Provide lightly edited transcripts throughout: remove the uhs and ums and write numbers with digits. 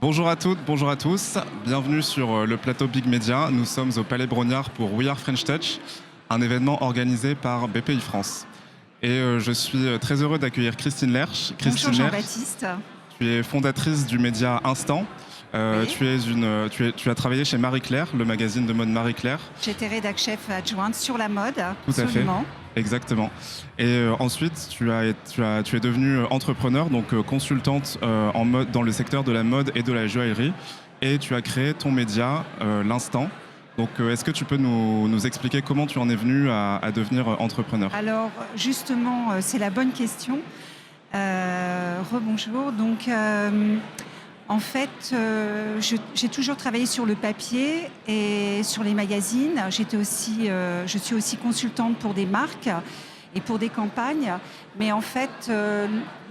Bonjour à toutes, bonjour à tous. Bienvenue sur le plateau Big Media. Nous sommes au Palais Brognard pour We Are French Touch, un événement organisé par BPI France. Et je suis très heureux d'accueillir Christine Lerch. Bonjour Jean-Baptiste. Tu es fondatrice du média Instant. Oui. Tu as travaillé chez Marie Claire, le magazine de mode Marie Claire. J'étais rédac-chef adjointe sur la mode. Tout à fait. Exactement. Et ensuite, tu es devenue entrepreneur, donc consultante en mode, dans le secteur de la mode et de la joaillerie. Et tu as créé ton média, l'Instant. Donc, est-ce que tu peux nous expliquer comment tu en es venue à devenir entrepreneur? Alors, justement, c'est la bonne question. Rebonjour. Donc, en fait, j'ai toujours travaillé sur le papier et sur les magazines. Je suis aussi consultante pour des marques et pour des campagnes. Mais en fait,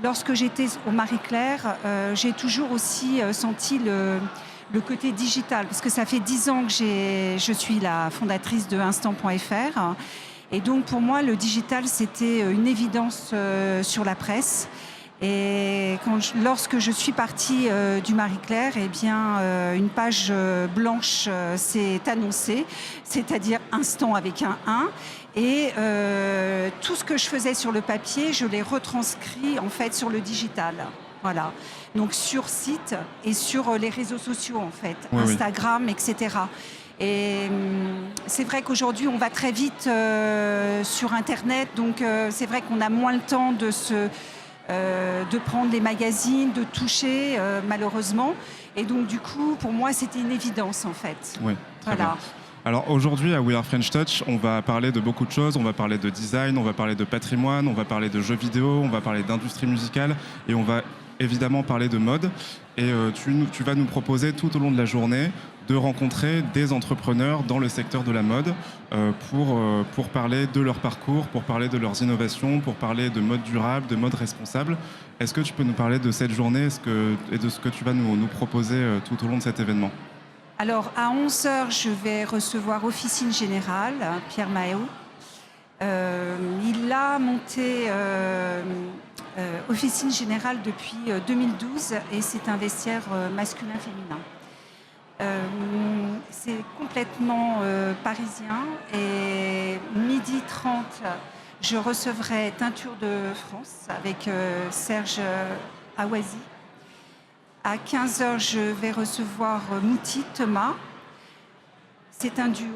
lorsque j'étais au Marie Claire, j'ai toujours aussi senti le côté digital. Parce que ça fait 10 ans que je suis la fondatrice de Instant.fr. Et donc, pour moi, le digital, c'était une évidence sur la presse. Et lorsque je suis partie du Marie Claire, eh bien, une page blanche s'est annoncée, c'est-à-dire Instant avec un 1. Et tout ce que je faisais sur le papier, je l'ai retranscrit en fait sur le digital. Voilà. Donc sur site et sur les réseaux sociaux en fait, oui, Instagram, oui. etc. Et c'est vrai qu'aujourd'hui, on va très vite sur Internet, donc c'est vrai qu'on a moins le temps de prendre les magazines, de toucher, malheureusement. Et donc, du coup, pour moi, c'était une évidence, en fait. Oui, très voilà. bien. Alors, aujourd'hui, à We Are French Touch, on va parler de beaucoup de choses. On va parler de design, on va parler de patrimoine, on va parler de jeux vidéo, on va parler d'industrie musicale et on va évidemment parler de mode. Et tu vas nous proposer tout au long de la journée de rencontrer des entrepreneurs dans le secteur de la mode pour parler de leur parcours, pour parler de leurs innovations, pour parler de mode durable, de mode responsable. Est-ce que tu peux nous parler de cette journée et de ce que tu vas nous proposer tout au long de cet événement? Alors, à 11h, je vais recevoir Officine Générale, Pierre Maheu. Il a monté Officine Générale depuis 2012 et c'est un vestiaire masculin-féminin. C'est complètement parisien et 12h30, je recevrai Teinture de France avec Serge Awazi. À 15h, je vais recevoir Mouti Thomas. C'est un duo.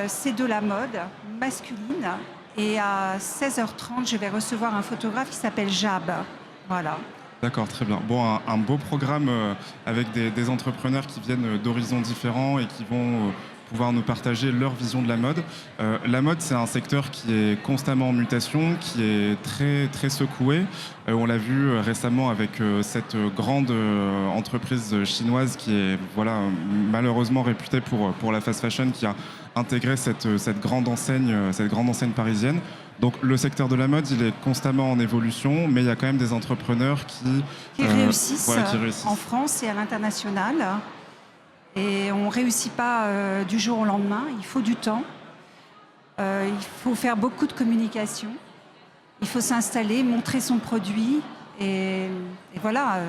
C'est de la mode masculine. Et à 16h30, je vais recevoir un photographe qui s'appelle Jab. Voilà. D'accord, très bien. Bon, un beau programme avec des entrepreneurs qui viennent d'horizons différents et qui vont pouvoir nous partager leur vision de la mode. La mode, c'est un secteur qui est constamment en mutation, qui est très, très secoué. On l'a vu récemment avec cette grande entreprise chinoise qui est malheureusement réputée pour la fast fashion, qui a intégré cette grande enseigne parisienne. Donc le secteur de la mode, il est constamment en évolution, mais il y a quand même des entrepreneurs qui réussissent en France et à l'international. Et on ne réussit pas du jour au lendemain, il faut du temps, il faut faire beaucoup de communication, il faut s'installer, montrer son produit, et voilà,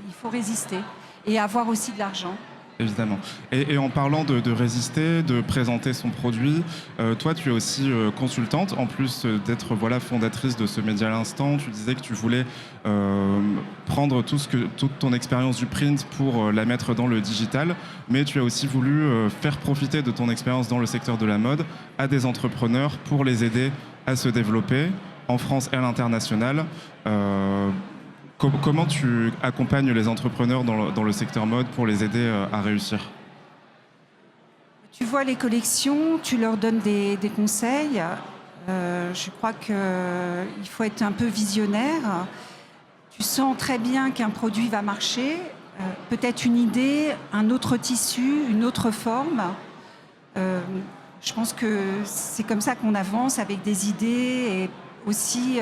il faut résister et avoir aussi de l'argent. Évidemment. Et en parlant de résister, de présenter son produit, toi tu es aussi consultante, en plus d'être fondatrice de ce média à l'instant. Tu disais que tu voulais prendre toute ton expérience du print pour la mettre dans le digital, mais tu as aussi voulu faire profiter de ton expérience dans le secteur de la mode à des entrepreneurs pour les aider à se développer en France et à l'international. Comment tu accompagnes les entrepreneurs dans le secteur mode pour les aider à réussir? Tu vois les collections, tu leur donnes des conseils. Je crois qu'il faut être un peu visionnaire. Tu sens très bien qu'un produit va marcher, peut-être une idée, un autre tissu, une autre forme. Je pense que c'est comme ça qu'on avance, avec des idées et aussi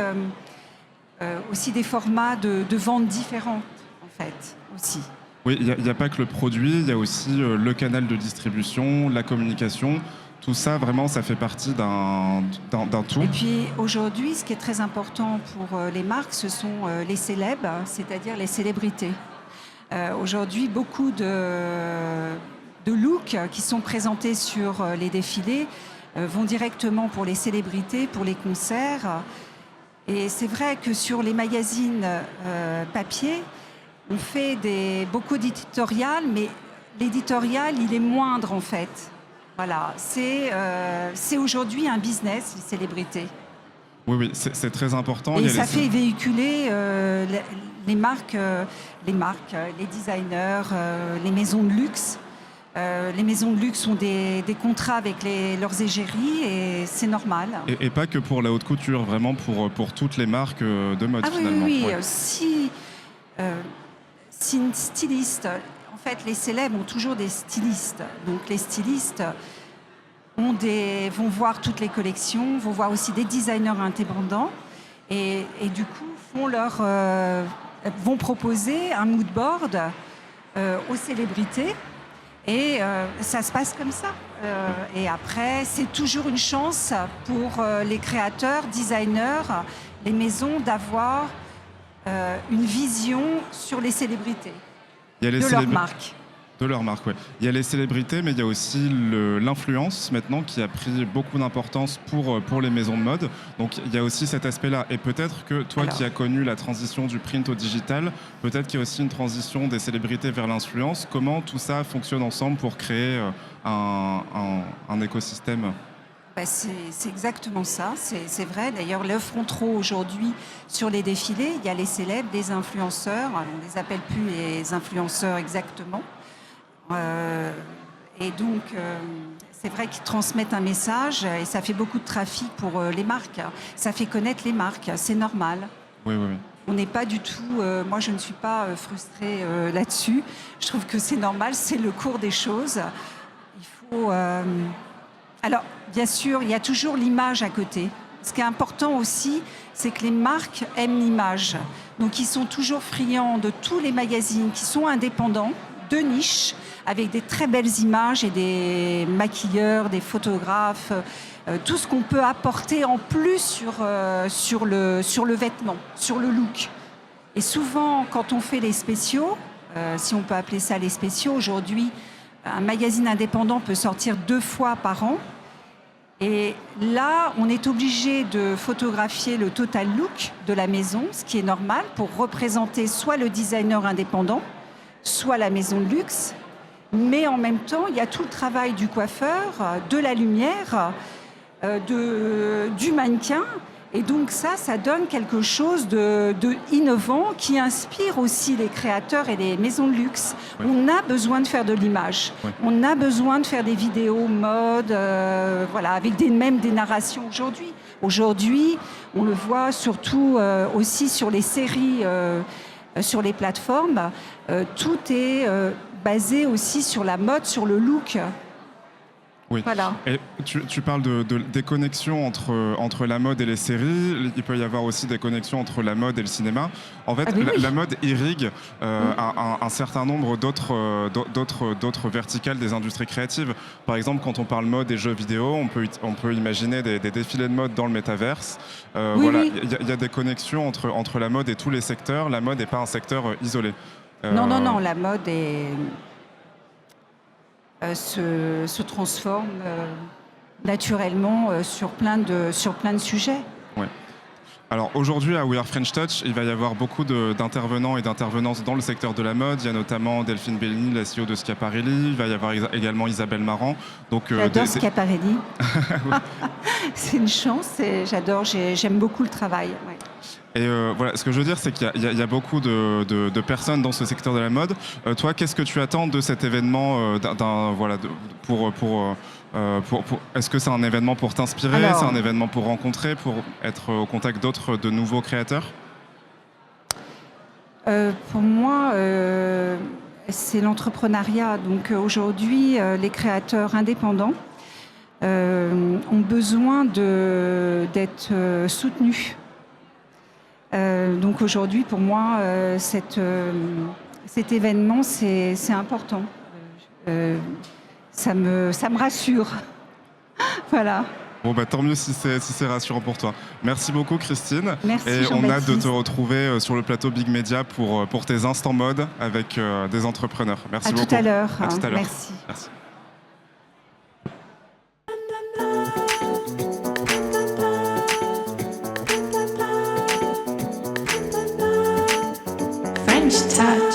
des formats de vente différents, en fait, aussi. Oui, il n'y a pas que le produit, il y a aussi le canal de distribution, la communication. Tout ça, vraiment, ça fait partie d'un tout. Et puis, aujourd'hui, ce qui est très important pour les marques, ce sont les célèbres, c'est-à-dire les célébrités. Aujourd'hui, beaucoup de looks qui sont présentés sur les défilés vont directement pour les célébrités, pour les concerts. Et c'est vrai que sur les magazines papier, on fait beaucoup d'éditorial, mais l'éditorial, il est moindre en fait. Voilà, c'est aujourd'hui un business, les célébrités. Oui, oui, c'est très important. Et ça fait véhiculer les marques, les designers, les maisons de luxe. Les maisons de luxe ont des contrats avec leurs égéries et c'est normal. Et pas que pour la haute couture, vraiment pour toutes les marques de mode finalement. Oui, Ouais. Si une styliste, en fait les célèbres ont toujours des stylistes, donc les stylistes vont voir toutes les collections, vont voir aussi des designers indépendants et du coup vont proposer un mood board aux célébrités. Et ça se passe comme ça. Et après, c'est toujours une chance pour les créateurs, designers, les maisons d'avoir une vision sur les célébrités de leur marque. De leur marque, oui. Il y a les célébrités, mais il y a aussi l'influence maintenant qui a pris beaucoup d'importance pour les maisons de mode. Donc il y a aussi cet aspect-là. Et peut-être que toi qui as connu la transition du print au digital, peut-être qu'il y a aussi une transition des célébrités vers l'influence. Comment tout ça fonctionne ensemble pour créer un écosystème ? C'est exactement ça, c'est vrai. D'ailleurs, le front row aujourd'hui sur les défilés, il y a les célèbres, les influenceurs. Alors, on ne les appelle plus les influenceurs exactement. Et donc, c'est vrai qu'ils transmettent un message et ça fait beaucoup de trafic pour les marques. Ça fait connaître les marques, c'est normal. Oui, oui, oui. On n'est pas du tout... moi, je ne suis pas frustrée là-dessus. Je trouve que c'est normal, c'est le cours des choses. Il faut... Alors, bien sûr, il y a toujours l'image à côté. Ce qui est important aussi, c'est que les marques aiment l'image. Donc, ils sont toujours friands de tous les magazines qui sont indépendants, de niche, avec des très belles images et des maquilleurs, des photographes, tout ce qu'on peut apporter en plus sur le vêtement, sur le look. Et souvent, quand on fait les spéciaux, si on peut appeler ça les spéciaux, aujourd'hui, un magazine indépendant peut sortir 2 fois par an. Et là, on est obligé de photographier le total look de la maison, ce qui est normal, pour représenter soit le designer indépendant, soit la maison de luxe. Mais en même temps, il y a tout le travail du coiffeur, de la lumière, du mannequin. Et donc ça donne quelque chose de innovant qui inspire aussi les créateurs et les maisons de luxe. Oui. On a besoin de faire de l'image. Oui. On a besoin de faire des vidéos mode, voilà, avec même des narrations aujourd'hui. Aujourd'hui, on le voit surtout aussi sur les séries, sur les plateformes. Tout est basé aussi sur la mode, sur le look. Oui. Voilà. Et tu parles des connexions entre la mode et les séries. Il peut y avoir aussi des connexions entre la mode et le cinéma. En fait, oui. la mode irrigue un certain nombre d'autres verticales des industries créatives. Par exemple, quand on parle mode et jeux vidéo, on peut imaginer des défilés de mode dans le métaverse. Voilà, il y a des connexions entre la mode et tous les secteurs. La mode n'est pas un secteur isolé. Non, la mode se transforme naturellement sur plein de sujets. Ouais. Alors aujourd'hui à We Are French Touch, il va y avoir beaucoup d'intervenants et d'intervenances dans le secteur de la mode. Il y a notamment Delphine Bellini, la CEO de Schiaparelli. Il va y avoir également Isabelle Marant. J'adore Schiaparelli. C'est une chance et j'aime beaucoup le travail. Ouais. Et voilà, ce que je veux dire, c'est qu'il y a beaucoup de personnes dans ce secteur de la mode. Toi, qu'est-ce que tu attends de cet événement est-ce que c'est un événement pour t'inspirer? C'est un événement pour rencontrer, pour être au contact de nouveaux créateurs? Pour moi, c'est l'entrepreneuriat. Donc aujourd'hui, les créateurs indépendants ont besoin d'être soutenus. Donc aujourd'hui, pour moi, cet événement, c'est important. Ça me rassure. Voilà. Bon, bah, tant mieux si c'est rassurant pour toi. Merci beaucoup, Christine. Merci, et on a hâte de Jean-Baptiste. te retrouver sur le plateau Big Media pour tes instants mode avec des entrepreneurs. Merci À beaucoup. tout à l'heure. À tout à l'heure. Merci. Merci. French touch.